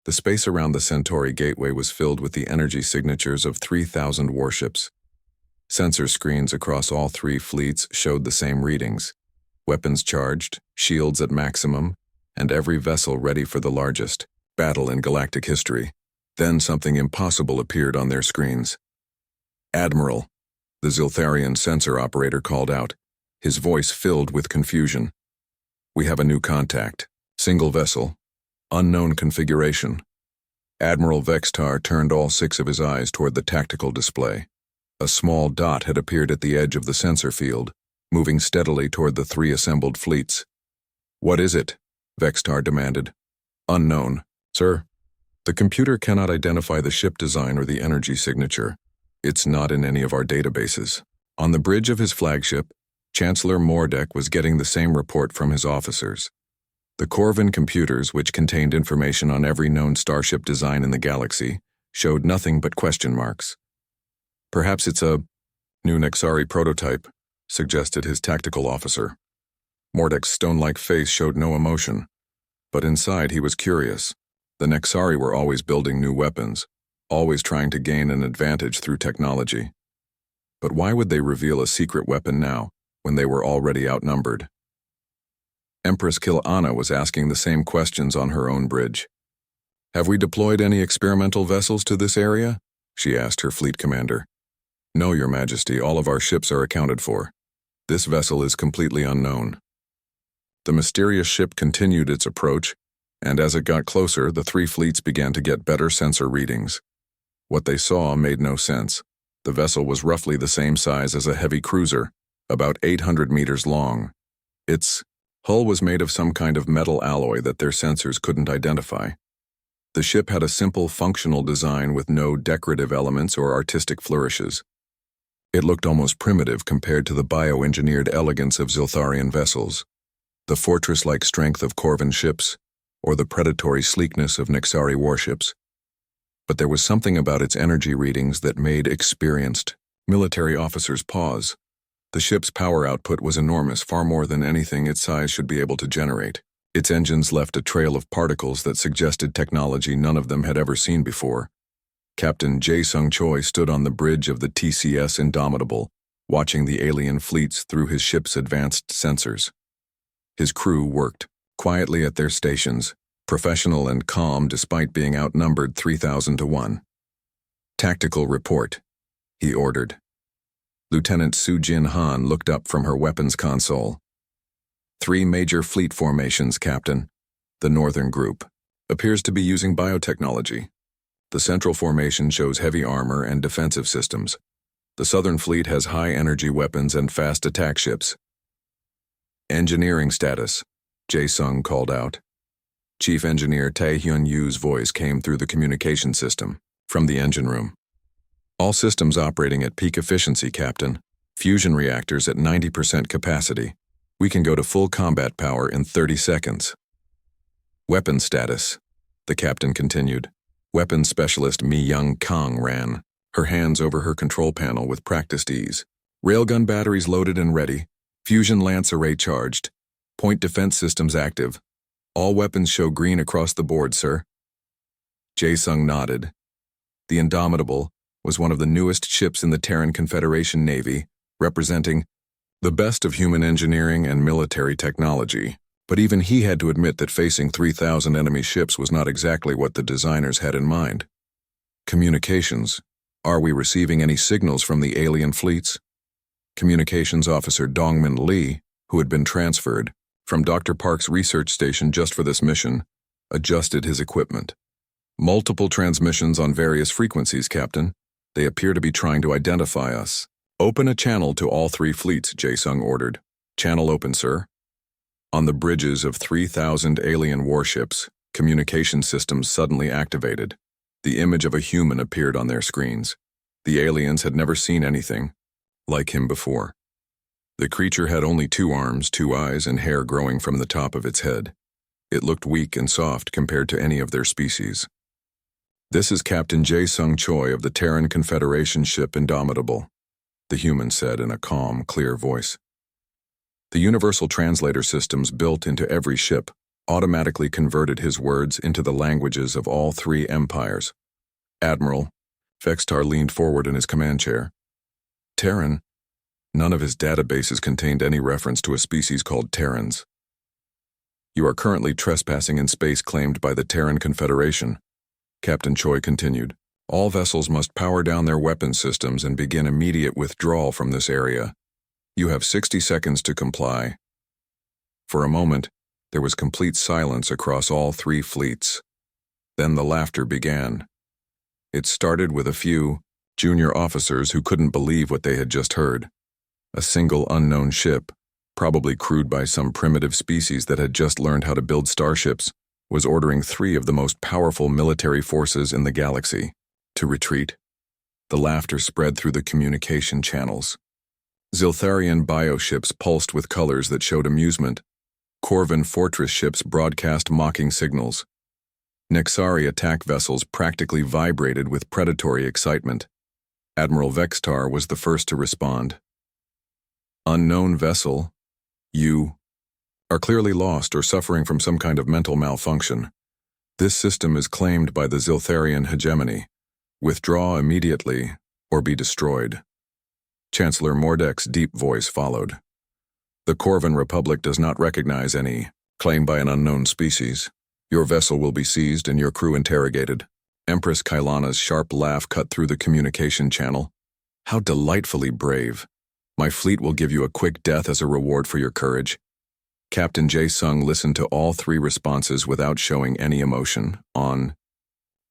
The space around the Centauri gateway was filled with the energy signatures of 3,000 warships. Sensor screens across all three fleets showed the same readings: weapons charged, shields at maximum, and every vessel ready for the largest battle in galactic history. Then something impossible appeared on their screens. "Admiral," the Ziltharian sensor operator called out, his voice filled with confusion. "We have a new contact. Single vessel. Unknown configuration." Admiral Vextar turned all six of his eyes toward the tactical display. A small dot had appeared at the edge of the sensor field, moving steadily toward the three assembled fleets. "What is it?" Vextar demanded. "Unknown, sir. The computer cannot identify the ship design or the energy signature. It's not in any of our databases." On the bridge of his flagship, Chancellor Mordek was getting the same report from his officers. The Corvin computers, which contained information on every known starship design in the galaxy, showed nothing but question marks. "Perhaps it's a new Nexari prototype," suggested his tactical officer. Mordek's stone-like face showed no emotion, but inside he was curious. The Nexari were always building new weapons, always trying to gain an advantage through technology. But why would they reveal a secret weapon now, when they were already outnumbered? Empress Kil'ana was asking the same questions on her own bridge. "Have we deployed any experimental vessels to this area?" she asked her fleet commander. "No, Your Majesty, all of our ships are accounted for. This vessel is completely unknown." The mysterious ship continued its approach, and as it got closer, the three fleets began to get better sensor readings. What they saw made no sense. The vessel was roughly the same size as a heavy cruiser, about 800 meters long. Its hull was made of some kind of metal alloy that their sensors couldn't identify. The ship had a simple, functional design with no decorative elements or artistic flourishes. It looked almost primitive compared to the bioengineered elegance of Ziltharian vessels, the fortress-like strength of Corvin ships, or the predatory sleekness of Nexari warships. But there was something about its energy readings that made experienced military officers pause. The ship's power output was enormous, far more than anything its size should be able to generate. Its engines left a trail of particles that suggested technology none of them had ever seen before. Captain Jae-Sung Choi stood on the bridge of the TCS Indomitable, watching the alien fleets through his ship's advanced sensors. His crew worked quietly at their stations, professional and calm despite being outnumbered 3,000 to 1. "Tactical report," he ordered. Lieutenant Su-Jin Han looked up from her weapons console. "3 major fleet formations, Captain. The northern group appears to be using biotechnology. The central formation shows heavy armor and defensive systems. The southern fleet has high-energy weapons and fast attack ships." "Engineering status," Jae-Sung called out. Chief Engineer Tae-Hyun-Yu's voice came through the communication system from the engine room. "All systems operating at peak efficiency, Captain. Fusion reactors at 90% capacity. We can go to full combat power in 30 seconds. "Weapons status," the captain continued. Weapons specialist Mi-Young Kang ran, her hands over her control panel with practiced ease. "Railgun batteries loaded and ready. Fusion lance array charged. Point defense systems active. All weapons show green across the board, sir." Jae-Sung nodded. The Indomitable was one of the newest ships in the Terran Confederation Navy, representing the best of human engineering and military technology. But even he had to admit that facing 3,000 enemy ships was not exactly what the designers had in mind. "Communications. Are we receiving any signals from the alien fleets?" Communications Officer Dongmin Lee, who had been transferred from Dr. Park's research station just for this mission, adjusted his equipment. "Multiple transmissions on various frequencies, Captain. They appear to be trying to identify us." "Open a channel to all 3 fleets," Jae-Sung ordered. "Channel open, sir." On the bridges of 3,000 alien warships, communication systems suddenly activated. The image of a human appeared on their screens. The aliens had never seen anything like him before. The creature had only 2 arms, 2 eyes, and hair growing from the top of its head. It looked weak and soft compared to any of their species. "This is Captain Jae-Sung Choi of the Terran Confederation ship Indomitable," the human said in a calm, clear voice. The universal translator systems built into every ship automatically converted his words into the languages of all three empires. Admiral, Vextar leaned forward in his command chair. Terran. None of his databases contained any reference to a species called Terrans. You are currently trespassing in space claimed by the Terran Confederation, Captain Choi continued. All vessels must power down their weapon systems and begin immediate withdrawal from this area. You have 60 seconds to comply. For a moment, there was complete silence across all three fleets. Then the laughter began. It started with a few junior officers who couldn't believe what they had just heard. A single unknown ship, probably crewed by some primitive species that had just learned how to build starships, was ordering three of the most powerful military forces in the galaxy to retreat. The laughter spread through the communication channels. Ziltharian bioships pulsed with colors that showed amusement. Corvan fortress ships broadcast mocking signals. Nexari attack vessels practically vibrated with predatory excitement. Admiral Vextar was the first to respond. Unknown vessel, you are clearly lost or suffering from some kind of mental malfunction. This system is claimed by the Ziltharian hegemony. Withdraw immediately or be destroyed. Chancellor Mordek's deep voice followed. The Corvan Republic does not recognize any claim by an unknown species. Your vessel will be seized and your crew interrogated. Empress Kailana's sharp laugh cut through the communication channel. How delightfully brave. My fleet will give you a quick death as a reward for your courage. Captain Jae-sung listened to all three responses without showing any emotion. On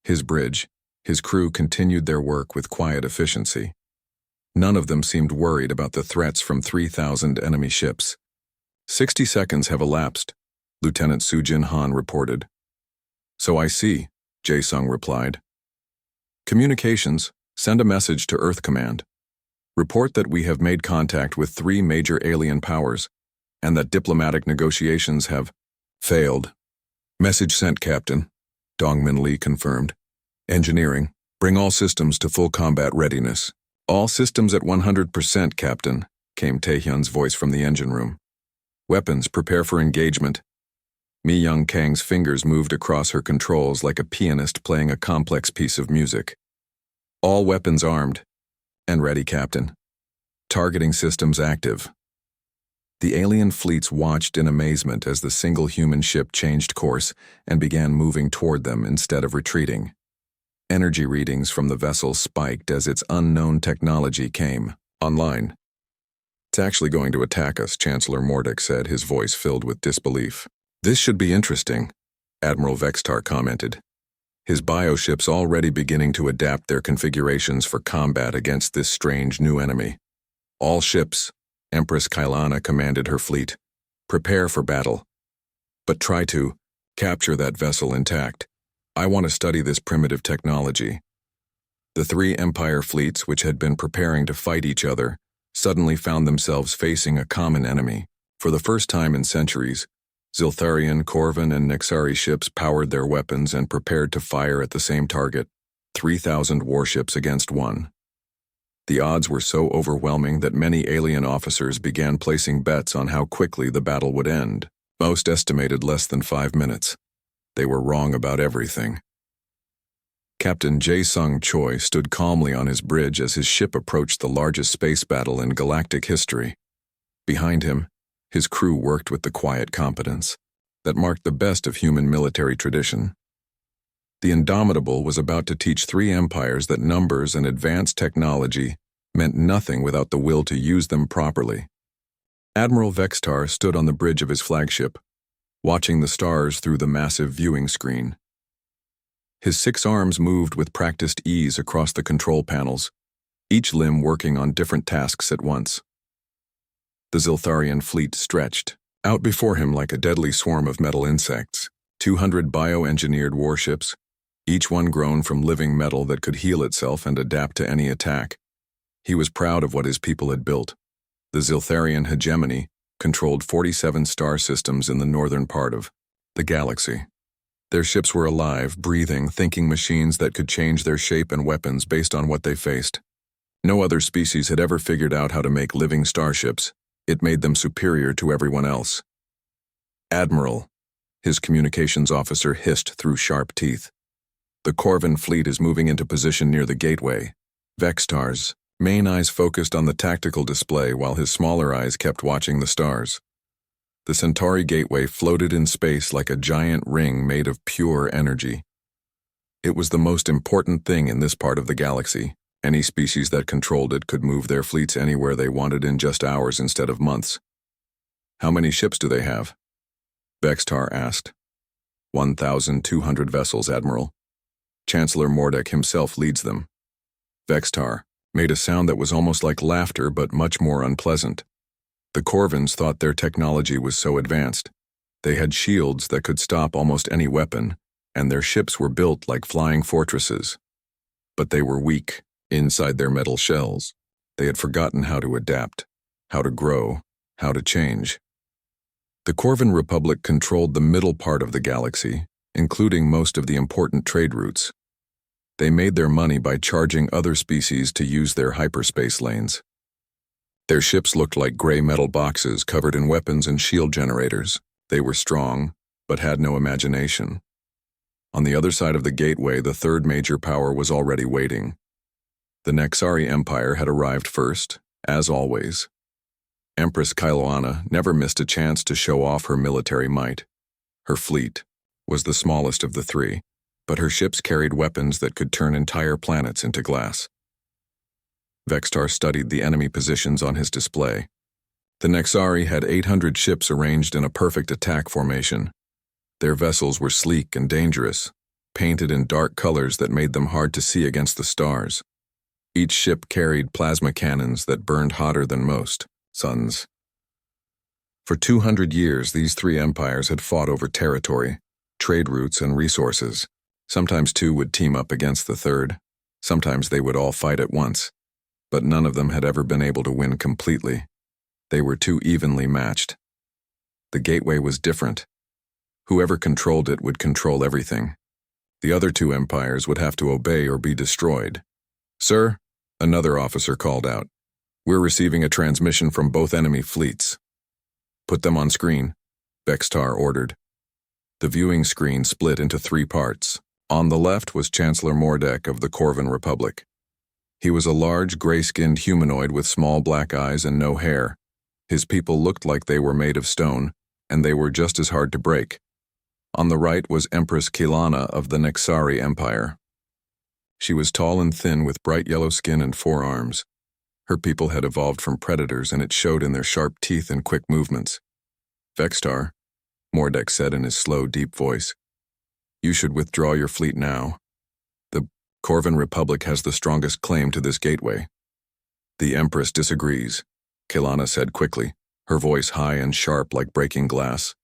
his bridge, his crew continued their work with quiet efficiency. None of them seemed worried about the threats from 3,000 enemy ships. 60 seconds have elapsed, Lieutenant Soo-jin Han reported. So I see, Jae-sung replied. Communications, send a message to Earth Command. Report that we have made contact with 3 major alien powers, and that diplomatic negotiations have failed. Message sent, Captain, Dongmin Lee confirmed. Engineering, bring all systems to full combat readiness. All systems at 100%, Captain, came Taehyun's voice from the engine room. Weapons, prepare for engagement. Mi Young Kang's fingers moved across her controls like a pianist playing a complex piece of music. All weapons armed. And ready, Captain. Targeting systems active. The alien fleets watched in amazement as the single human ship changed course and began moving toward them instead of retreating. Energy readings from the vessel spiked as its unknown technology came online. It's actually going to attack us, Chancellor Mordek said, his voice filled with disbelief. This should be interesting, Admiral Vextar commented. His bioships already beginning to adapt their configurations for combat against this strange new enemy. All ships, Empress Kailana commanded her fleet, prepare for battle. But try to capture that vessel intact. I want to study this primitive technology. The 3 Empire fleets, which had been preparing to fight each other, suddenly found themselves facing a common enemy. For the first time in centuries, Ziltharian, Corvan, and Nexari ships powered their weapons and prepared to fire at the same target, 3,000 warships against 1. The odds were so overwhelming that many alien officers began placing bets on how quickly the battle would end. Most estimated less than 5 minutes. They were wrong about everything. Captain Jae-sung Choi stood calmly on his bridge as his ship approached the largest space battle in galactic history. Behind him, his crew worked with the quiet competence that marked the best of human military tradition. The Indomitable was about to teach 3 empires that numbers and advanced technology meant nothing without the will to use them properly. Admiral Vextar stood on the bridge of his flagship, watching the stars through the massive viewing screen. His 6 arms moved with practiced ease across the control panels, each limb working on different tasks at once. The Ziltharian fleet stretched out before him like a deadly swarm of metal insects, 200 bioengineered warships, each one grown from living metal that could heal itself and adapt to any attack. He was proud of what his people had built. The Ziltharian hegemony controlled 47 star systems in the northern part of the galaxy. Their ships were alive, breathing, thinking machines that could change their shape and weapons based on what they faced. No other species had ever figured out how to make living starships. It made them superior to everyone else. Admiral, His communications officer hissed through sharp teeth. The Corvin fleet is moving into position near the gateway. Vextar's main eyes focused on the tactical display while his smaller eyes kept watching the stars. The Centauri gateway floated in space like a giant ring made of pure energy. It was the most important thing in this part of the galaxy. Any species that controlled it could move their fleets anywhere they wanted in just hours instead of months. How many ships do they have? Vextar asked. 1,200 vessels, Admiral. Chancellor Mordek himself leads them. Vextar made a sound that was almost like laughter but much more unpleasant. The Corvins thought their technology was so advanced. They had shields that could stop almost any weapon, and their ships were built like flying fortresses. But they were weak inside their metal shells. They had forgotten how to adapt, how to grow, how to change. The Corvin Republic controlled the middle part of the galaxy, including most of the important trade routes. They made their money by charging other species to use their hyperspace lanes. Their ships looked like gray metal boxes covered in weapons and shield generators. They were strong, but had no imagination. On the other side of the gateway, the third major power was already waiting. The Nexari Empire had arrived first, as always. Empress Kailoana never missed a chance to show off her military might. Her fleet was the smallest of the three, but her ships carried weapons that could turn entire planets into glass. Vextar studied the enemy positions on his display. The Nexari had 800 ships arranged in a perfect attack formation. Their vessels were sleek and dangerous, painted in dark colors that made them hard to see against the stars. Each ship carried plasma cannons that burned hotter than most suns. For 200 years, these three empires had fought over territory, trade routes, and resources. Sometimes two would team up against the third. Sometimes they would all fight at once. But none of them had ever been able to win completely. They were too evenly matched. The gateway was different. Whoever controlled it would control everything. The other two empires would have to obey or be destroyed. "Sir," another officer called out, "we're receiving a transmission from both enemy fleets." "Put them on screen," Vextar ordered. The viewing screen split into three parts. On the left was Chancellor Mordek of the Corvin Republic. He was a large, gray-skinned humanoid with small black eyes and no hair. His people looked like they were made of stone, and they were just as hard to break. On the right was Empress Kilana of the Nexari Empire. She was tall and thin with bright yellow skin and 4 arms. Her people had evolved from predators, and it showed in their sharp teeth and quick movements. "Vextar," Mordek said in his slow, deep voice, "you should withdraw your fleet now. The Corvin Republic has the strongest claim to this gateway." "The Empress disagrees," Kilana said quickly, her voice high and sharp like breaking glass.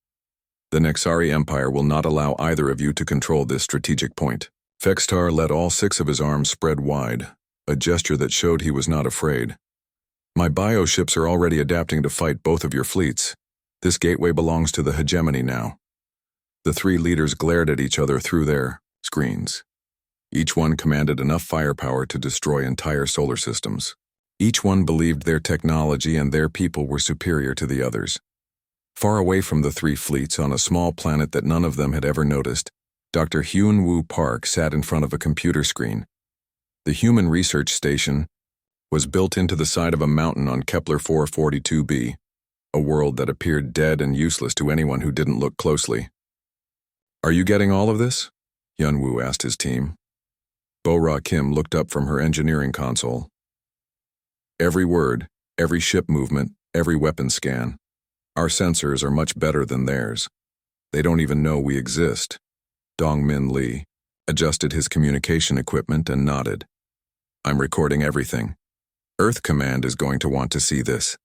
"The Nexari Empire will not allow either of you to control this strategic point." Vextar let all 6 of his arms spread wide, a gesture that showed he was not afraid. "My bioships are already adapting to fight both of your fleets. This gateway belongs to the hegemony now." The 3 leaders glared at each other through their screens. Each one commanded enough firepower to destroy entire solar systems. Each one believed their technology and their people were superior to the others. Far away from the 3 fleets, on a small planet that none of them had ever noticed, Dr. Hyun-Woo Park sat in front of a computer screen. The Human Research Station was built into the side of a mountain on Kepler 442b, a world that appeared dead and useless to anyone who didn't look closely. "Are you getting all of this?" Hyun-Woo asked his team. Bo-Ra Kim looked up from her engineering console. "Every word, every ship movement, every weapon scan. Our sensors are much better than theirs. They don't even know we exist." Dong-Min Lee adjusted his communication equipment and nodded. "I'm recording everything. Earth Command is going to want to see this."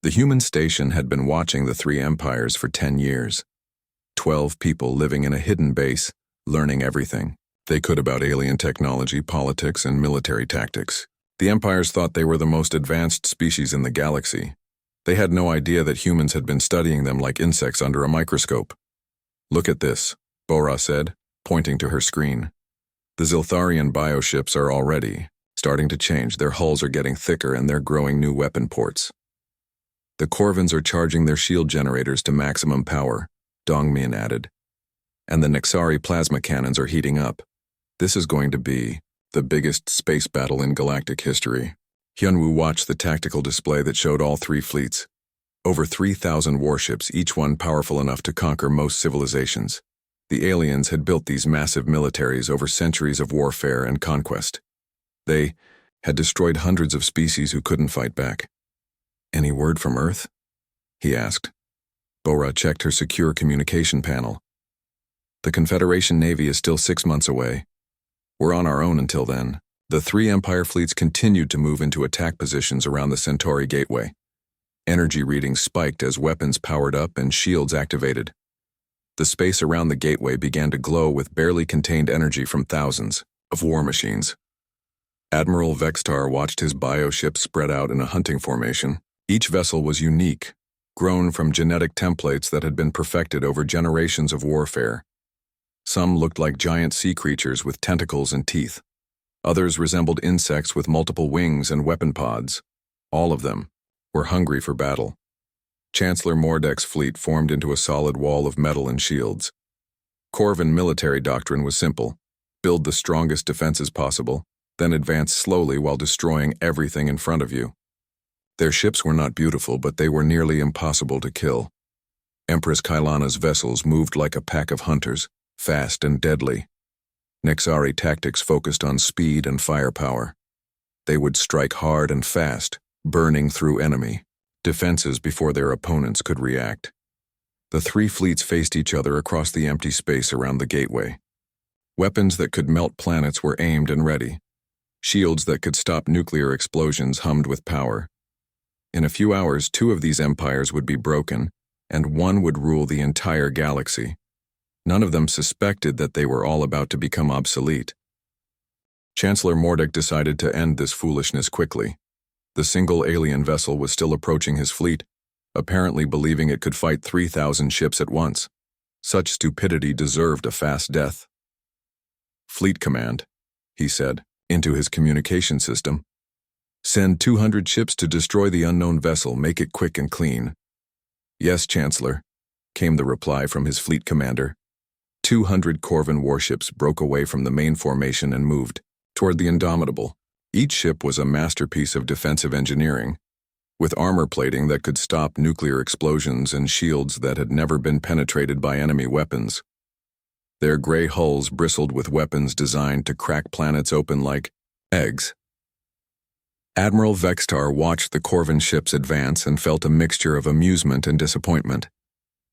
The human station had been watching the 3 empires for 10 years. 12 people living in a hidden base, learning everything they could about alien technology, politics, and military tactics. The empires thought they were the most advanced species in the galaxy. They had no idea that humans had been studying them like insects under a microscope. "Look at this," Bo-Ra said, pointing to her screen. "The Ziltharian bioships are already starting to change. Their hulls are getting thicker and they're growing new weapon ports. The Corvins are charging their shield generators to maximum power. Dongmin added. And the Nexari plasma cannons are heating up. This is going to be the biggest space battle in galactic history. Hyunwoo watched the tactical display that showed all three fleets. Over 3,000 warships, each one powerful enough to conquer most civilizations. The aliens had built these massive militaries over centuries of warfare and conquest. They had destroyed hundreds of species who couldn't fight back. Any word from Earth? He asked. Bora checked her secure communication panel. The Confederation Navy is still 6 months away. We're on our own until then. The three Empire fleets continued to move into attack positions around the Centauri Gateway. Energy readings spiked as weapons powered up and shields activated. The space around the gateway began to glow with barely contained energy from thousands of war machines. Admiral Vextar watched his bio-ships spread out in a hunting formation. Each vessel was unique, grown from genetic templates that had been perfected over generations of warfare. Some looked like giant sea creatures with tentacles and teeth. Others resembled insects with multiple wings and weapon pods. All of them were hungry for battle. Chancellor Mordek's fleet formed into a solid wall of metal and shields. Corvan military doctrine was simple: build the strongest defenses possible, then advance slowly while destroying everything in front of you. Their ships were not beautiful, but they were nearly impossible to kill. Empress Kailana's vessels moved like a pack of hunters, fast and deadly. Nexari tactics focused on speed and firepower. They would strike hard and fast, burning through enemy defenses before their opponents could react. The three fleets faced each other across the empty space around the gateway. Weapons that could melt planets were aimed and ready. Shields that could stop nuclear explosions hummed with power. In a few hours, 2 of these empires would be broken, and one would rule the entire galaxy. None of them suspected that they were all about to become obsolete. Chancellor Mordek decided to end this foolishness quickly. The single alien vessel was still approaching his fleet, apparently believing it could fight 3,000 ships at once. Such stupidity deserved a fast death. "Fleet Command," he said, into his communication system. "Send 200 ships to destroy the unknown vessel. Make it quick and clean." "Yes, Chancellor," came the reply from his fleet commander. 200 Corvan warships broke away from the main formation and moved toward the Indomitable. Each ship was a masterpiece of defensive engineering, with armor plating that could stop nuclear explosions and shields that had never been penetrated by enemy weapons. Their gray hulls bristled with weapons designed to crack planets open like eggs. Admiral Vextar watched the Corvan ships advance and felt a mixture of amusement and disappointment.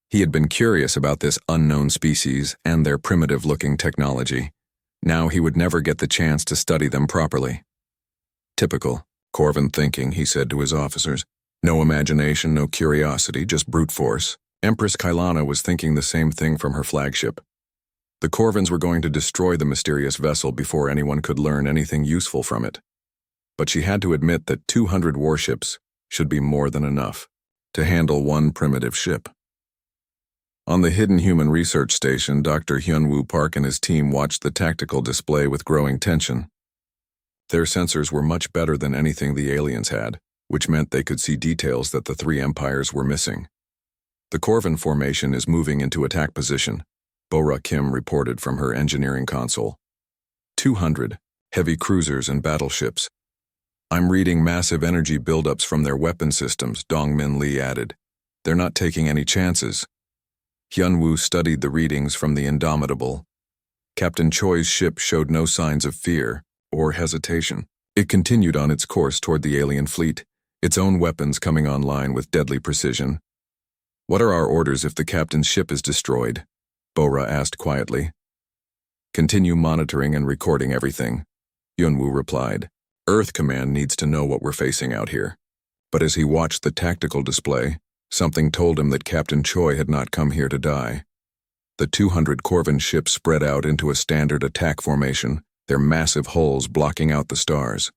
He had been curious about this unknown species and their primitive-looking technology. Now he would never get the chance to study them properly. "Typical Corvan thinking," he said to his officers. "No imagination, no curiosity, just brute force." Empress Kailana was thinking the same thing from her flagship. The Corvans were going to destroy the mysterious vessel before anyone could learn anything useful from it. But she had to admit that 200 warships should be more than enough to handle one primitive ship. On the hidden human research station, Dr. Hyunwoo Park and his team watched the tactical display with growing tension. Their sensors were much better than anything the aliens had, which meant they could see details that the three empires were missing. "The Corvan formation is moving into attack position," Bora Kim reported from her engineering console. 200 heavy cruisers and battleships. "I'm reading massive energy buildups from their weapon systems," Dongmin Lee added. "They're not taking any chances." Hyunwoo studied the readings from the Indomitable. Captain Choi's ship showed no signs of fear or hesitation. It continued on its course toward the alien fleet, its own weapons coming online with deadly precision. "What are our orders if the captain's ship is destroyed?" Bora asked quietly. "Continue monitoring and recording everything," Hyunwoo replied. "Earth Command needs to know what we're facing out here." But as he watched the tactical display, something told him that Captain Choi had not come here to die. The 200 Corvan ships spread out into a standard attack formation, their massive hulls blocking out the stars.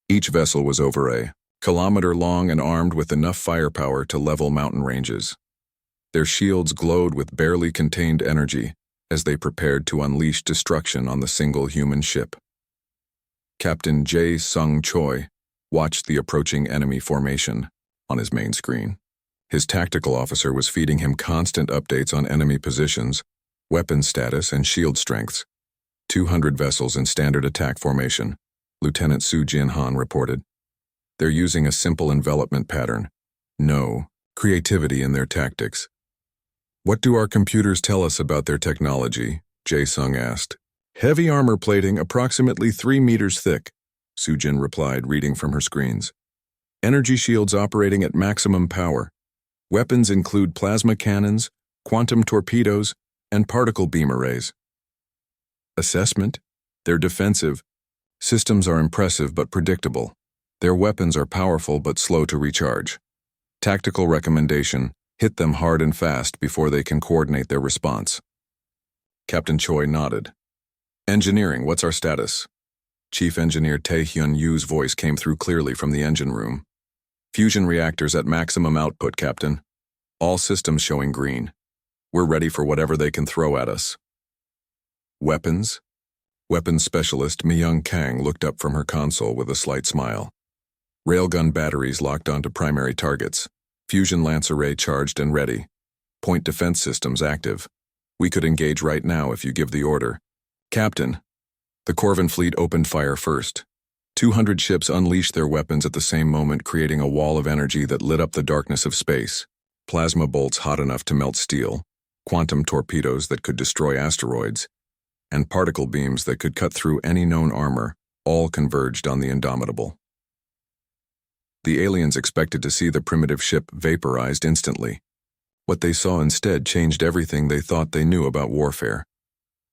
Each vessel was over a kilometer long and armed with enough firepower to level mountain ranges. Their shields glowed with barely contained energy as they prepared to unleash destruction on the single human ship. Captain Jae Sung Choi watched the approaching enemy formation on his main screen. His tactical officer was feeding him constant updates on enemy positions, weapon status, and shield strengths. 200 vessels in standard attack formation, Lieutenant Su Jin Han reported. They're using a simple envelopment pattern. No creativity in their tactics. What do our computers tell us about their technology? Jae Sung asked. Heavy armor plating approximately 3 meters thick, Su Jin replied, reading from her screens. Energy shields operating at maximum power. Weapons include plasma cannons, quantum torpedoes, and particle beam arrays. Assessment? They're defensive. Systems are impressive but predictable. Their weapons are powerful but slow to recharge. Tactical recommendation: hit them hard and fast before they can coordinate their response. Captain Choi nodded. Engineering, what's our status? Chief Engineer Tae Hyun Yu's voice came through clearly from the engine room. Fusion reactors at maximum output, Captain. All systems showing green. We're ready for whatever they can throw at us. Weapons? Weapons Specialist Mi-young Kang looked up from her console with a slight smile. Railgun batteries locked onto primary targets. Fusion Lance Array charged and ready. Point defense systems active. We could engage right now if you give the order. Captain. The Corvin fleet opened fire first. 200 ships unleashed their weapons at the same moment, creating a wall of energy that lit up the darkness of space. Plasma bolts hot enough to melt steel, quantum torpedoes that could destroy asteroids, and particle beams that could cut through any known armor, all converged on the Indomitable. The aliens expected to see the primitive ship vaporized instantly. What they saw instead changed everything they thought they knew about warfare.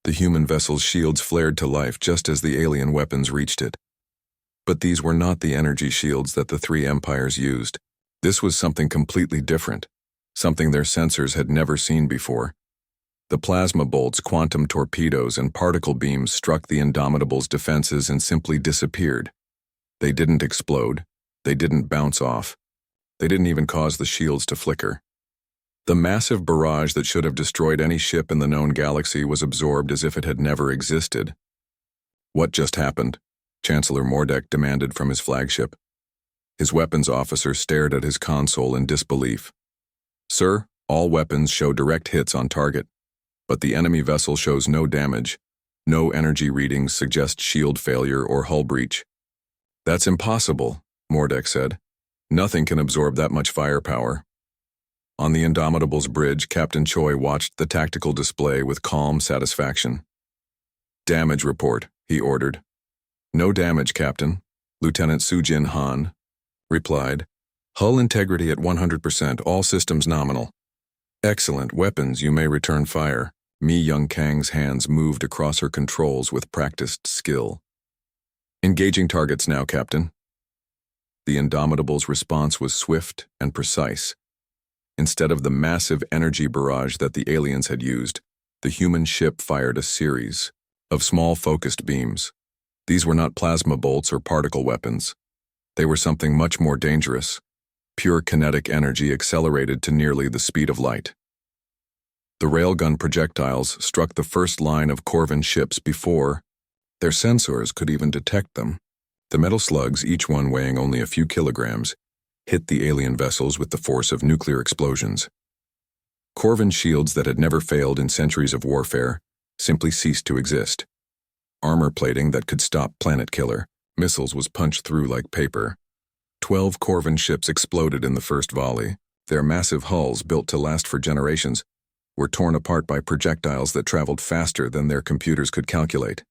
The human vessel's shields flared to life just as the alien weapons reached it. But these were not the energy shields that the three empires used. This was something completely different, something their sensors had never seen before. The plasma bolts, quantum torpedoes, and particle beams struck the Indomitable's defenses and simply disappeared. They didn't explode. They didn't bounce off. They didn't even cause the shields to flicker. The massive barrage that should have destroyed any ship in the known galaxy was absorbed as if it had never existed. What just happened? Chancellor Mordek demanded from his flagship. His weapons officer stared at his console in disbelief. Sir, all weapons show direct hits on target, but the enemy vessel shows no damage. No energy readings suggest shield failure or hull breach. That's impossible, Mordek said. Nothing can absorb that much firepower. On the Indomitable's bridge, Captain Choi watched the tactical display with calm satisfaction. Damage report, he ordered. No damage, Captain, Lieutenant Su Jin Han replied. Hull integrity at 100%, all systems nominal. Excellent, weapons, you may return fire. Mi-young Kang's hands moved across her controls with practiced skill. Engaging targets now, Captain. The Indomitable's response was swift and precise. Instead of the massive energy barrage that the aliens had used, the human ship fired a series of small focused beams. These were not plasma bolts or particle weapons. They were something much more dangerous. Pure kinetic energy accelerated to nearly the speed of light. The railgun projectiles struck the first line of Corvin ships before their sensors could even detect them. The metal slugs, each one weighing only a few kilograms, hit the alien vessels with the force of nuclear explosions. Corvin shields that had never failed in centuries of warfare simply ceased to exist. Armor plating that could stop planet killer missiles was punched through like paper. 12 Corvin ships exploded in the first volley. Their massive hulls, built to last for generations, were torn apart by projectiles that traveled faster than their computers could calculate.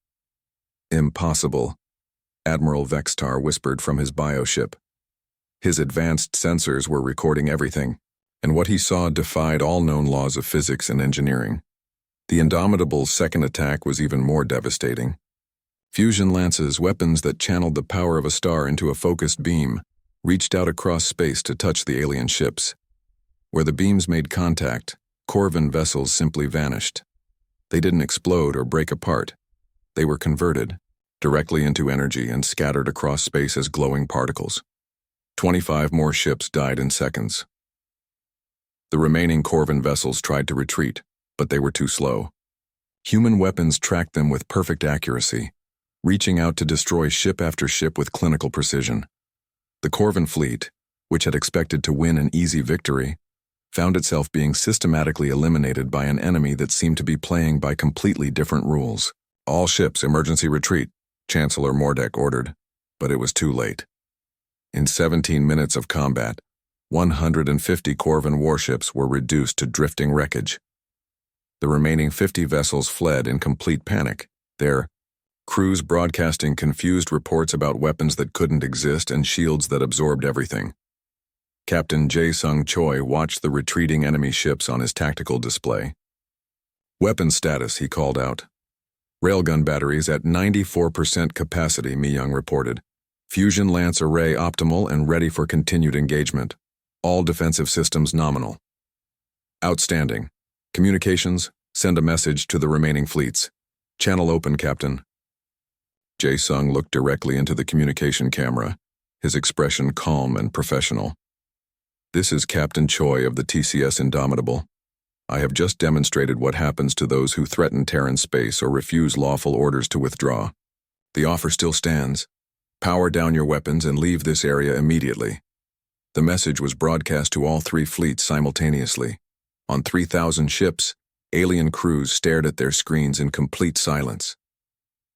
Impossible, Admiral Vextar whispered from his bioship. His advanced sensors were recording everything, and what he saw defied all known laws of physics and engineering. The Indomitable's second attack was even more devastating. Fusion lances, weapons that channeled the power of a star into a focused beam, reached out across space to touch the alien ships. Where the beams made contact, Corvin vessels simply vanished. They didn't explode or break apart. They were converted directly into energy and scattered across space as glowing particles. 25 more ships died in seconds. The remaining Corvin vessels tried to retreat, but they were too slow. Human weapons tracked them with perfect accuracy, reaching out to destroy ship after ship with clinical precision. The Corvin fleet, which had expected to win an easy victory, found itself being systematically eliminated by an enemy that seemed to be playing by completely different rules. "All ships, emergency retreat," Chancellor Mordek ordered, but it was too late. In 17 minutes of combat, 150 Corvan warships were reduced to drifting wreckage. The remaining 50 vessels fled in complete panic, their crews broadcasting confused reports about weapons that couldn't exist and shields that absorbed everything. Captain Jae-sung Choi watched the retreating enemy ships on his tactical display. "Weapons status," he called out. "Railgun batteries at 94% capacity," Mi-young reported. "Fusion Lance array optimal and ready for continued engagement. All defensive systems nominal." "Outstanding. Communications, send a message to the remaining fleets. Channel open, Captain." Jae-sung looked directly into the communication camera, his expression calm and professional. "This is Captain Choi of the TCS Indomitable. I have just demonstrated what happens to those who threaten Terran space or refuse lawful orders to withdraw. The offer still stands. Power down your weapons and leave this area immediately." The message was broadcast to all 3 fleets simultaneously. On 3,000 ships, alien crews stared at their screens in complete silence.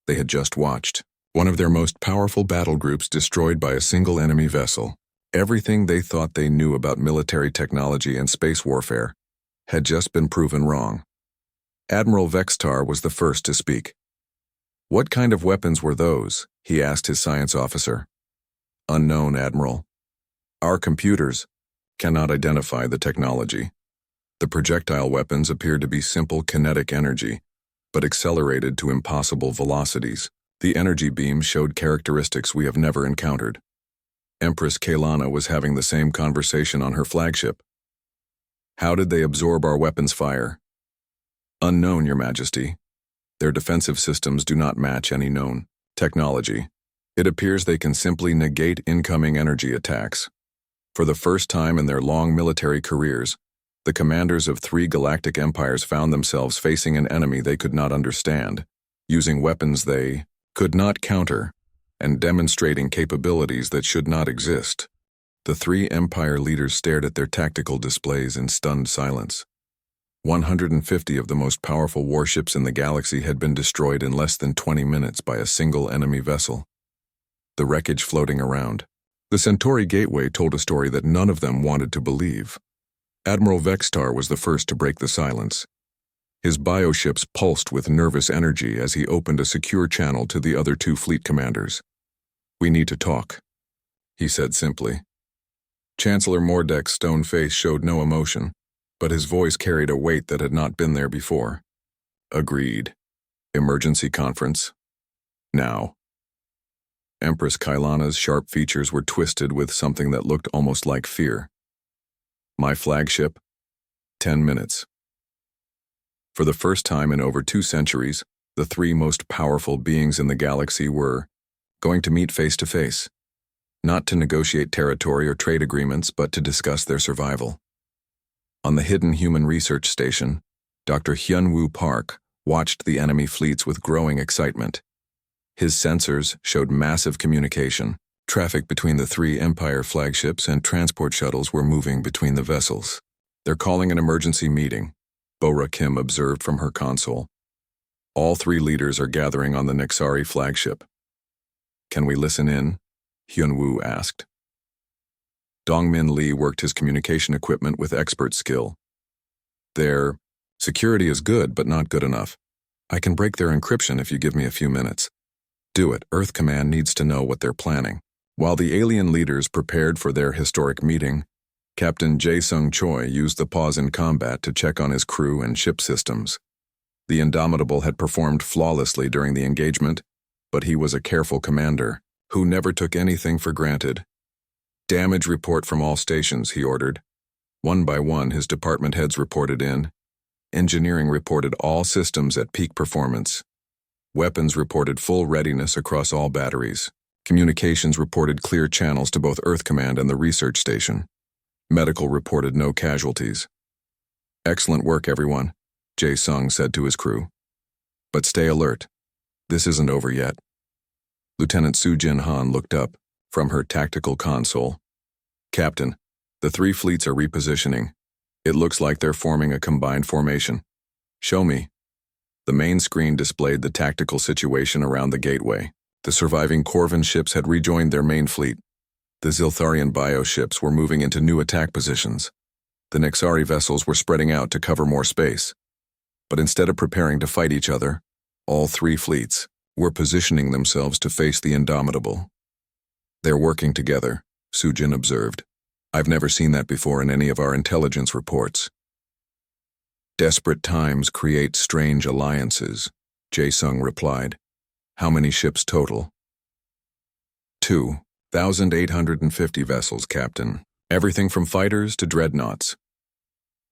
They had just watched one of their most powerful battle groups destroyed by a single enemy vessel. Everything they thought they knew about military technology and space warfare had just been proven wrong. Admiral Vextar was the first to speak. "What kind of weapons were those?" he asked his science officer. "Unknown, Admiral. Our computers cannot identify the technology. The projectile weapons appeared to be simple kinetic energy, but accelerated to impossible velocities. The energy beams showed characteristics we have never encountered." Empress Kaylana was having the same conversation on her flagship. "How did they absorb our weapons fire?" "Unknown, Your Majesty. Their defensive systems do not match any known technology. It appears they can simply negate incoming energy attacks." For the first time in their long military careers, the commanders of 3 galactic empires found themselves facing an enemy they could not understand, using weapons they could not counter, and demonstrating capabilities that should not exist. The 3 empire leaders stared at their tactical displays in stunned silence. 150 of the most powerful warships in the galaxy had been destroyed in less than 20 minutes by a single enemy vessel. The wreckage floating around. The Centauri Gateway told a story that none of them wanted to believe. Admiral Vextar was the first to break the silence. His bioships pulsed with nervous energy as he opened a secure channel to the other 2 fleet commanders. "We need to talk," he said simply. Chancellor Mordek's stone face showed no emotion, but his voice carried a weight that had not been there before. "Agreed. Emergency conference. Now." Empress Kaylana's sharp features were twisted with something that looked almost like fear. "My flagship, 10 minutes." For the first time in over 2 centuries, the 3 most powerful beings in the galaxy were going to meet face to face, not to negotiate territory or trade agreements, but to discuss their survival. On the hidden human research station, Dr. Hyun-woo Park watched the enemy fleets with growing excitement. His sensors showed massive communication. Traffic between the 3 Empire flagships and transport shuttles were moving between the vessels. "They're calling an emergency meeting," Bora Kim observed from her console. "All 3 leaders are gathering on the Nexari flagship." "Can we listen in?" Hyun-woo asked. Dongmin Lee worked his communication equipment with expert skill. "Their security is good, but not good enough. I can break their encryption if you give me a few minutes." "Do it. Earth Command needs to know what they're planning." While the alien leaders prepared for their historic meeting, Captain Jae-sung Choi used the pause in combat to check on his crew and ship systems. The Indomitable had performed flawlessly during the engagement, but he was a careful commander who never took anything for granted. "Damage report from all stations," he ordered. One by one, his department heads reported in. Engineering reported all systems at peak performance. Weapons reported full readiness across all batteries. Communications reported clear channels to both Earth Command and the research station. Medical reported no casualties. "Excellent work, everyone," Jae-sung said to his crew. "But stay alert. This isn't over yet." Lieutenant Su Jin-han looked up from her tactical console. "Captain, the 3 fleets are repositioning. It looks like they're forming a combined formation. Show me. The main screen displayed the tactical situation around the gateway. The surviving Corvan ships had rejoined their main fleet. The Ziltharian bioships were moving into new attack positions. The Nexari vessels were spreading out to cover more space. But instead of preparing to fight each other, all three fleets were positioning themselves to face the Indomitable. They're working together, Sujin observed. I've never seen that before in any of our intelligence reports. Desperate times create strange alliances, Jae-sung replied. How many ships total? 2,850 vessels, Captain. Everything from fighters to dreadnoughts.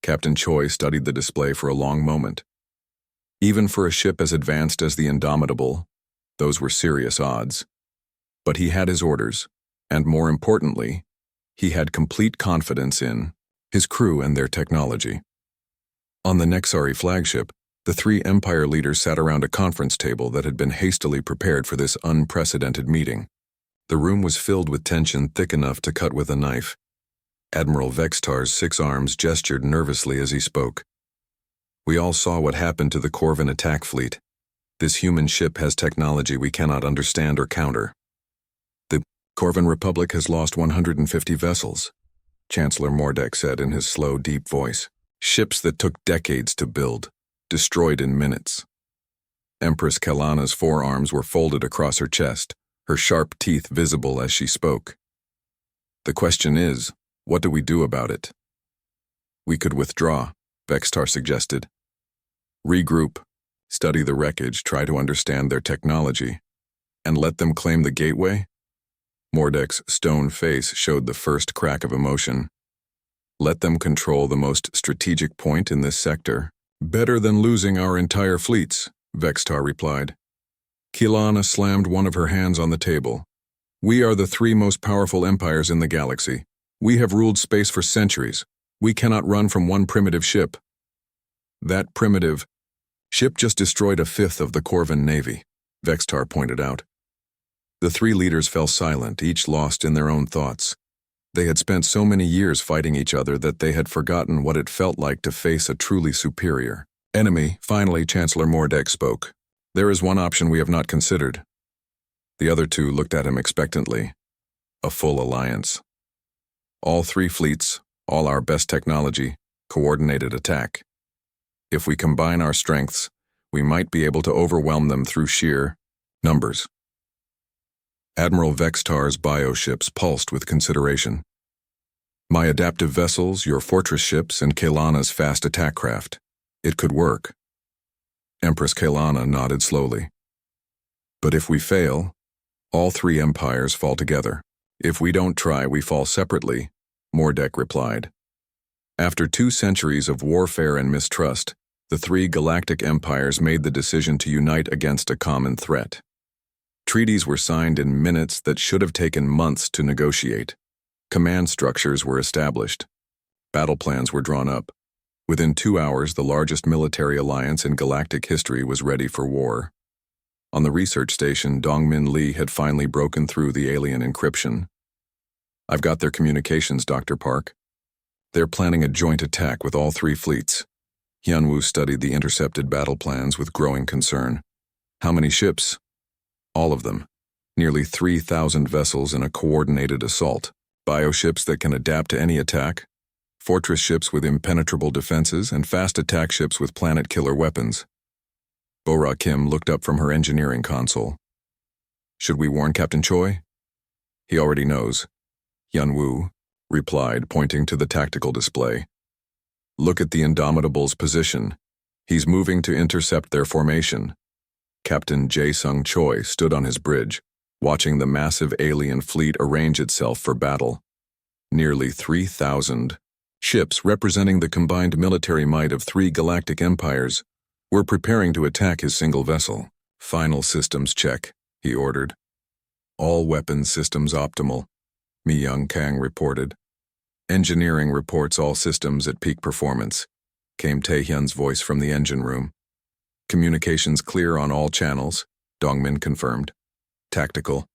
Captain Choi studied the display for a long moment. Even for a ship as advanced as the Indomitable, those were serious odds. But he had his orders, and more importantly, he had complete confidence in his crew and their technology. On the Nexari flagship, the three Empire leaders sat around a conference table that had been hastily prepared for this unprecedented meeting. The room was filled with tension thick enough to cut with a knife. Admiral Vextar's 6 arms gestured nervously as he spoke. We all saw what happened to the Corvan attack fleet. This human ship has technology we cannot understand or counter. The Corvan Republic has lost 150 vessels, Chancellor Mordek said in his slow, deep voice. Ships that took decades to build, destroyed in minutes. Empress Kelana's forearms were folded across her chest, her sharp teeth visible as she spoke. The question is, what do we do about it? We could withdraw, Vextar suggested. Regroup, study the wreckage, try to understand their technology, and let them claim the gateway? Mordek's stone face showed the first crack of emotion. Let them control the most strategic point in this sector. Better than losing our entire fleets, Vextar replied. Kelana slammed one of her hands on the table. We are the 3 most powerful empires in the galaxy. We have ruled space for centuries. We cannot run from one primitive ship. That primitive ship just destroyed 1/5 of the Corvan Navy, Vextar pointed out. The 3 leaders fell silent, each lost in their own thoughts. They had spent so many years fighting each other that they had forgotten what it felt like to face a truly superior enemy. Finally, Chancellor Mordek spoke. There is one option we have not considered. The other 2 looked at him expectantly. A full alliance. All 3 fleets, all our best technology, coordinated attack. If we combine our strengths, we might be able to overwhelm them through sheer numbers. Admiral Vextar's bioships pulsed with consideration. My adaptive vessels, your fortress ships, and Kelana's fast attack craft. It could work. Empress Kelana nodded slowly. But if we fail, all 3 empires fall together. If we don't try, we fall separately, Mordek replied. After 2 centuries of warfare and mistrust, the 3 galactic empires made the decision to unite against a common threat. Treaties were signed in minutes that should have taken months to negotiate. Command structures were established. Battle plans were drawn up. Within 2 hours, the largest military alliance in galactic history was ready for war. On the research station, Dongmin Li had finally broken through the alien encryption. I've got their communications, Dr. Park. They're planning a joint attack with all 3 fleets. Hyunwoo studied the intercepted battle plans with growing concern. How many ships? All of them. Nearly 3,000 vessels in a coordinated assault. Bioships that can adapt to any attack. Fortress ships with impenetrable defenses and fast attack ships with planet-killer weapons. Bora Kim looked up from her engineering console. Should we warn Captain Choi? He already knows. Hyunwoo replied, pointing to the tactical display. Look at the Indomitable's position. He's moving to intercept their formation. Captain Jae-sung Choi stood on his bridge, watching the massive alien fleet arrange itself for battle. Nearly 3,000 ships representing the combined military might of 3 galactic empires were preparing to attack his single vessel. Final systems check, he ordered. All weapons systems optimal, Mi Young Kang reported. Engineering reports all systems at peak performance, came Taehyun's voice from the engine room. Communications clear on all channels, Dongmin confirmed. Tactical.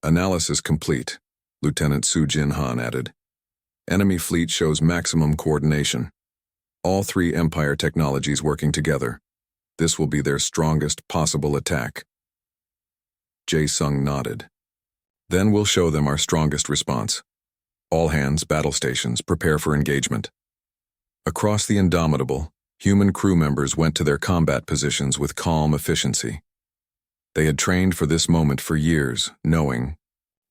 Analysis complete, Lieutenant Su Jin Han added. Enemy fleet shows maximum coordination. All three Empire technologies working together. This will be their strongest possible attack. Jae-sung nodded. Then we'll show them our strongest response. All hands, battle stations, prepare for engagement. Across the Indomitable, human crew members went to their combat positions with calm efficiency. They had trained for this moment for years, knowing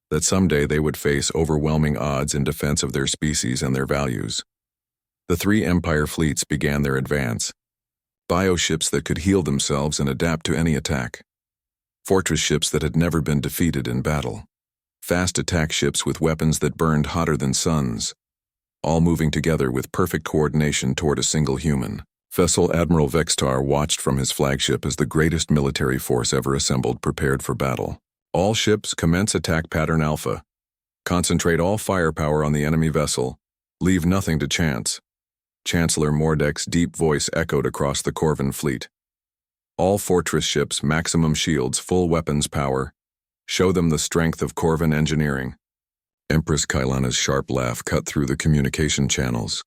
that someday they would face overwhelming odds in defense of their species and their values. The three Empire fleets began their advance. Bioships that could heal themselves and adapt to any attack. Fortress ships that had never been defeated in battle. Fast attack ships with weapons that burned hotter than suns. All moving together with perfect coordination toward a single human. Vessel Admiral Vextar watched from his flagship as the greatest military force ever assembled prepared for battle. All ships commence attack pattern Alpha. Concentrate all firepower on the enemy vessel. Leave nothing to chance. Chancellor Mordek's deep voice echoed across the Corvan fleet. All fortress ships, maximum shields, full weapons power. Show them the strength of Corvan engineering. Empress Kailana's sharp laugh cut through the communication channels.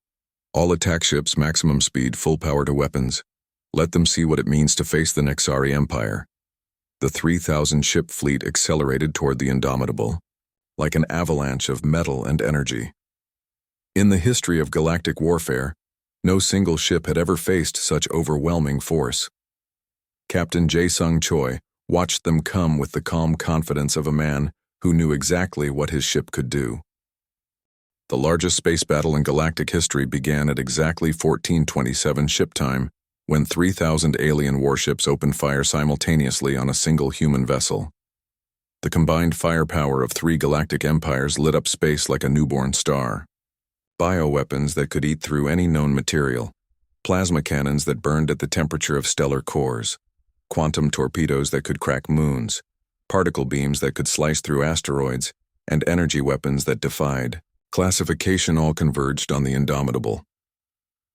All attack ships, maximum speed, full power to weapons. Let them see what it means to face the Nexari Empire. The 3,000-ship fleet accelerated toward the Indomitable, like an avalanche of metal and energy. In the history of galactic warfare, no single ship had ever faced such overwhelming force. Captain Jae-sung Choi watched them come with the calm confidence of a man who knew exactly what his ship could do. The largest space battle in galactic history began at exactly 1427 ship time, when 3,000 alien warships opened fire simultaneously on a single human vessel. The combined firepower of three galactic empires lit up space like a newborn star. Bioweapons that could eat through any known material, plasma cannons that burned at the temperature of stellar cores, quantum torpedoes that could crack moons, particle beams that could slice through asteroids, and energy weapons that defied classification all converged on the Indomitable.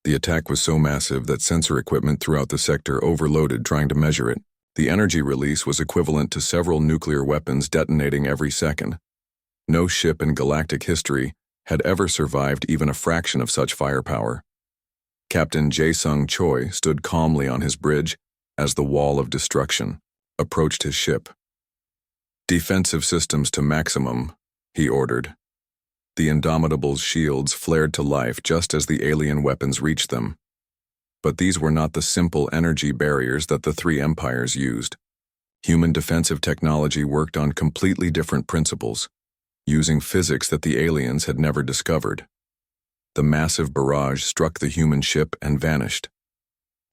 The attack was so massive that sensor equipment throughout the sector overloaded trying to measure it. The energy release was equivalent to several nuclear weapons detonating every second. No ship in galactic history had ever survived even a fraction of such firepower. Captain Jae-sung Choi stood calmly on his bridge as the wall of destruction approached his ship. "Defensive systems to maximum," he ordered. The Indomitable's shields flared to life just as the alien weapons reached them. But these were not the simple energy barriers that the three empires used. Human defensive technology worked on completely different principles, using physics that the aliens had never discovered. The massive barrage struck the human ship and vanished.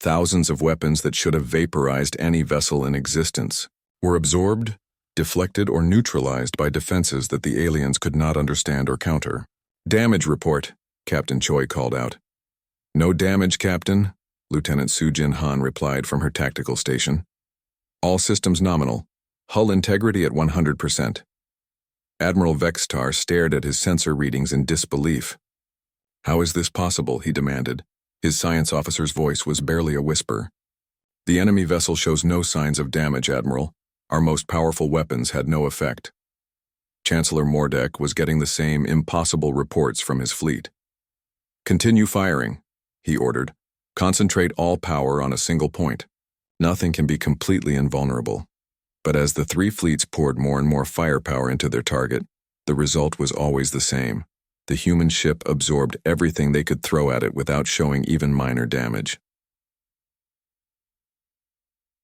Thousands of weapons that should have vaporized any vessel in existence were absorbed, deflected, or neutralized by defenses that the aliens could not understand or counter. "Damage report," Captain Choi called out. "No damage, Captain," Lieutenant Soo-jin Han replied from her tactical station. "All systems nominal. Hull integrity at 100%. Admiral Vextar stared at his sensor readings in disbelief. "How is this possible?" he demanded. His science officer's voice was barely a whisper. "The enemy vessel shows no signs of damage, Admiral. Our most powerful weapons had no effect." Chancellor Mordek was getting the same impossible reports from his fleet. "Continue firing," he ordered. "Concentrate all power on a single point. Nothing can be completely invulnerable." But as the three fleets poured more and more firepower into their target, the result was always the same. The human ship absorbed everything they could throw at it without showing even minor damage.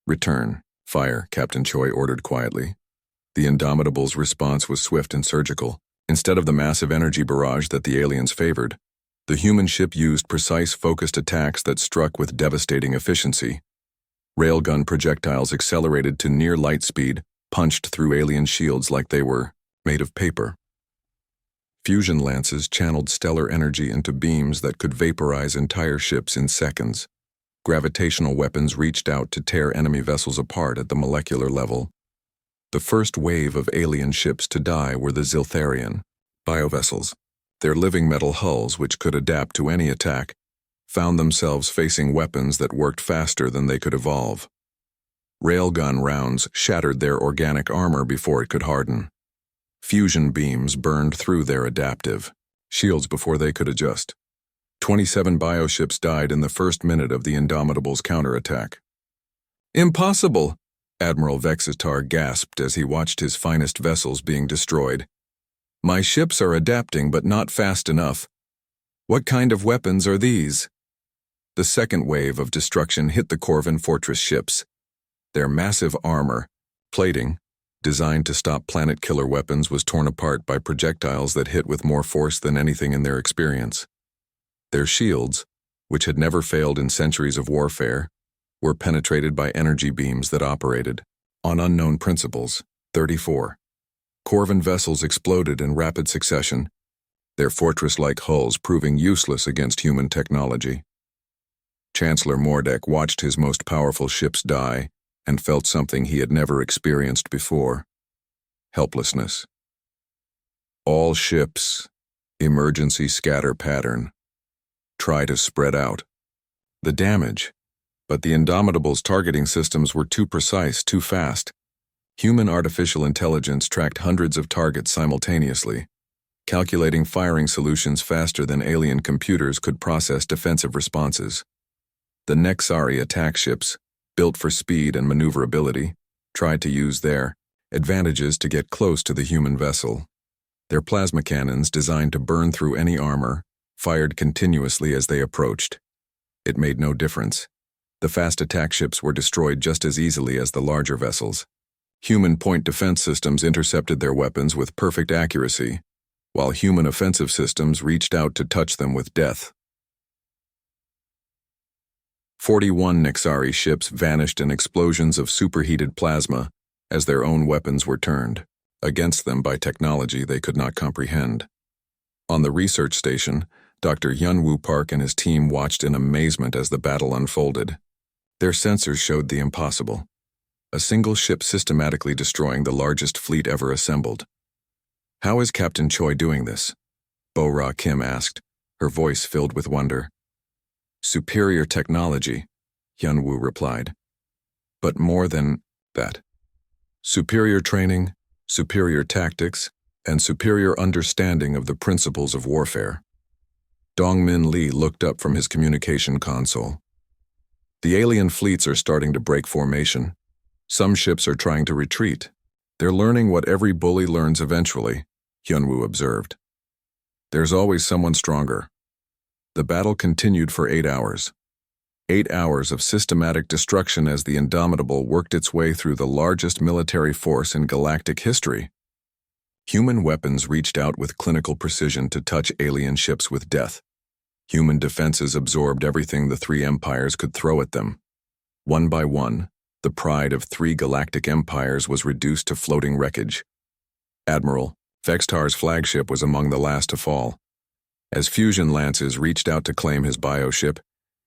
"Return. Fire," Captain Choi ordered quietly. The Indomitable's response was swift and surgical. Instead of the massive energy barrage that the aliens favored, the human ship used precise, focused attacks that struck with devastating efficiency. Railgun projectiles accelerated to near light speed, punched through alien shields like they were made of paper. Fusion lances channeled stellar energy into beams that could vaporize entire ships in seconds. Gravitational weapons reached out to tear enemy vessels apart at the molecular level. The first wave of alien ships to die were the Ziltharian biovessels. Their living metal hulls, which could adapt to any attack, found themselves facing weapons that worked faster than they could evolve. Railgun rounds shattered their organic armor before it could harden. Fusion beams burned through their adaptive shields before they could adjust. 27 bioships died in the first minute of the Indomitable's counterattack. "Impossible!" Admiral Vexitar gasped as he watched his finest vessels being destroyed. "My ships are adapting, but not fast enough. What kind of weapons are these?" The second wave of destruction hit the Corvin Fortress ships. Their massive armor, plating, designed to stop planet-killer weapons, was torn apart by projectiles that hit with more force than anything in their experience. Their shields, which had never failed in centuries of warfare, were penetrated by energy beams that operated on unknown principles. 34. Corvin vessels exploded in rapid succession, their fortress-like hulls proving useless against human technology. Chancellor Mordek watched his most powerful ships die and felt something he had never experienced before: helplessness. All ships, emergency scatter pattern. Try to spread out. The damage, but the Indomitable's targeting systems were too precise, too fast. Human artificial intelligence tracked hundreds of targets simultaneously, calculating firing solutions faster than alien computers could process defensive responses. The Nexari attack ships, built for speed and maneuverability, tried to use their advantages to get close to the human vessel. Their plasma cannons, designed to burn through any armor, fired continuously as they approached. It made no difference. The fast attack ships were destroyed just as easily as the larger vessels. Human point defense systems intercepted their weapons with perfect accuracy, while human offensive systems reached out to touch them with death. 41 Nexari ships vanished in explosions of superheated plasma as their own weapons were turned against them by technology they could not comprehend. On the research station, Dr. Yunwoo Park and his team watched in amazement as the battle unfolded. Their sensors showed the impossible: a single ship systematically destroying the largest fleet ever assembled. "How is Captain Choi doing this?" Bo-Ra Kim asked, her voice filled with wonder. "Superior technology," Yunwoo replied. "But more than that. Superior training, superior tactics, and superior understanding of the principles of warfare." Dongmin Lee looked up from his communication console. "The alien fleets are starting to break formation. Some ships are trying to retreat. They're learning what every bully learns eventually," Hyunwoo observed. "There's always someone stronger." The battle continued for 8 hours. 8 hours of systematic destruction as the Indomitable worked its way through the largest military force in galactic history. Human weapons reached out with clinical precision to touch alien ships with death. Human defenses absorbed everything the three empires could throw at them. One by one, the pride of 3 galactic empires was reduced to floating wreckage. Admiral Vextar's flagship was among the last to fall. As fusion lances reached out to claim his bioship,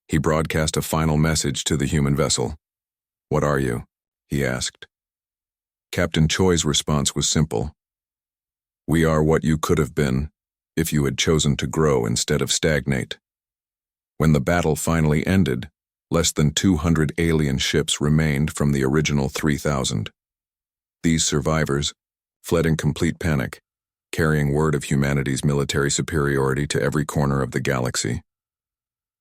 he broadcast a final message to the human vessel. "What are you?" he asked. Captain Choi's response was simple. "We are what you could have been if you had chosen to grow instead of stagnate." When the battle finally ended, less than 200 alien ships remained from the original 3,000. These survivors fled in complete panic, carrying word of humanity's military superiority to every corner of the galaxy.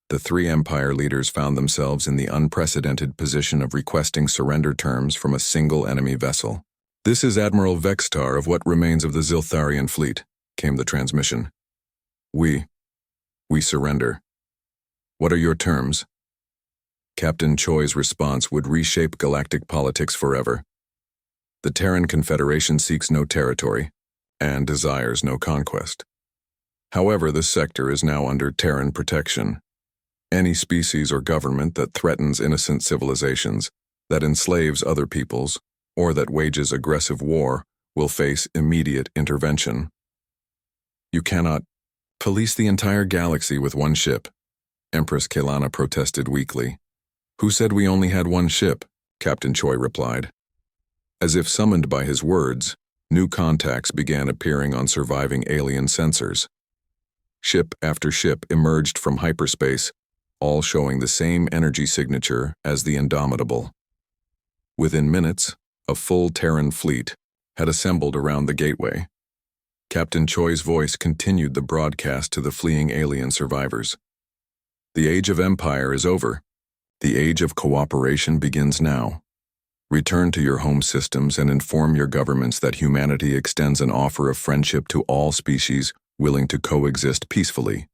The 3 empire leaders found themselves in the unprecedented position of requesting surrender terms from a single enemy vessel. "This is Admiral Vextar of what remains of the Ziltharian fleet," came the transmission. We surrender. What are your terms?" Captain Choi's response would reshape galactic politics forever. The Terran Confederation seeks no territory and desires no conquest. However, this sector is now under Terran protection. Any species or government that threatens innocent civilizations, that enslaves other peoples, or that wages aggressive war will face immediate intervention. "You cannot police the entire galaxy with one ship," Empress Kelana protested weakly. "Who said we only had one ship?" Captain Choi replied. As if summoned by his words, new contacts began appearing on surviving alien sensors. Ship after ship emerged from hyperspace, all showing the same energy signature as the Indomitable. Within minutes, a full Terran fleet had assembled around the gateway. Captain Choi's voice continued the broadcast to the fleeing alien survivors. The age of empire is over. The age of cooperation begins now. Return to your home systems and inform your governments that humanity extends an offer of friendship to all species willing to coexist peacefully.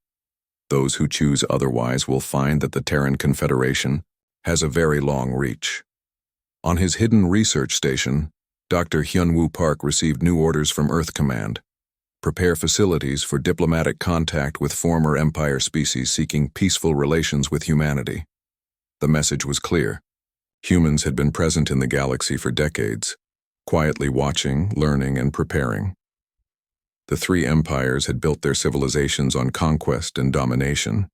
Those who choose otherwise will find that the Terran Confederation has a very long reach. On his hidden research station, Dr. Hyunwoo Park received new orders from Earth Command. Prepare facilities for diplomatic contact with former Empire species seeking peaceful relations with humanity. The message was clear. Humans had been present in the galaxy for decades, quietly watching, learning, and preparing. The three empires had built their civilizations on conquest and domination,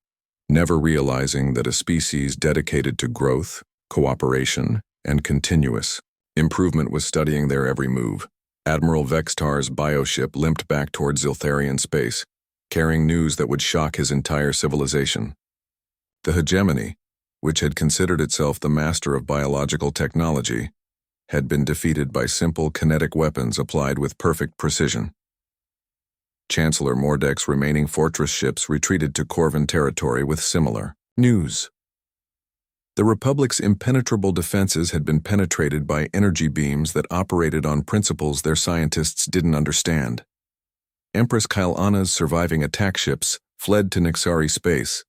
never realizing that a species dedicated to growth, cooperation, and continuous improvement was studying their every move. Admiral Vextar's bioship limped back toward Ziltharian space, carrying news that would shock his entire civilization. The hegemony, which had considered itself the master of biological technology, had been defeated by simple kinetic weapons applied with perfect precision. Chancellor Mordek's remaining fortress ships retreated to Corvan territory with similar news. The Republic's impenetrable defenses had been penetrated by energy beams that operated on principles their scientists didn't understand. Empress Kylana's surviving attack ships fled to Nixari space,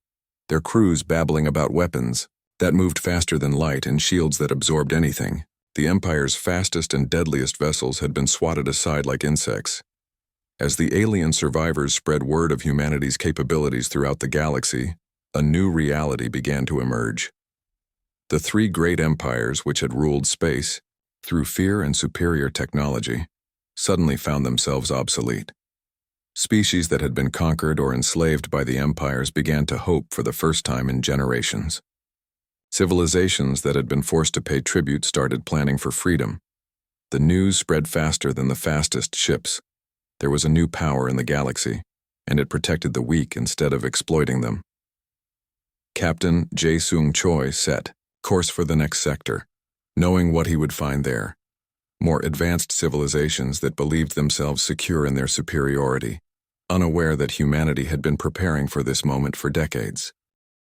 their crews babbling about weapons that moved faster than light and shields that absorbed anything. The Empire's fastest and deadliest vessels had been swatted aside like insects. As the alien survivors spread word of humanity's capabilities throughout the galaxy, a new reality began to emerge. The three great empires which had ruled space, through fear and superior technology, suddenly found themselves obsolete. Species that had been conquered or enslaved by the empires began to hope for the first time in generations. Civilizations that had been forced to pay tribute started planning for freedom. The news spread faster than the fastest ships. There was a new power in the galaxy, and it protected the weak instead of exploiting them. Captain Jae-Sung Choi set course for the next sector, knowing what he would find there. More advanced civilizations that believed themselves secure in their superiority, unaware that humanity had been preparing for this moment for decades.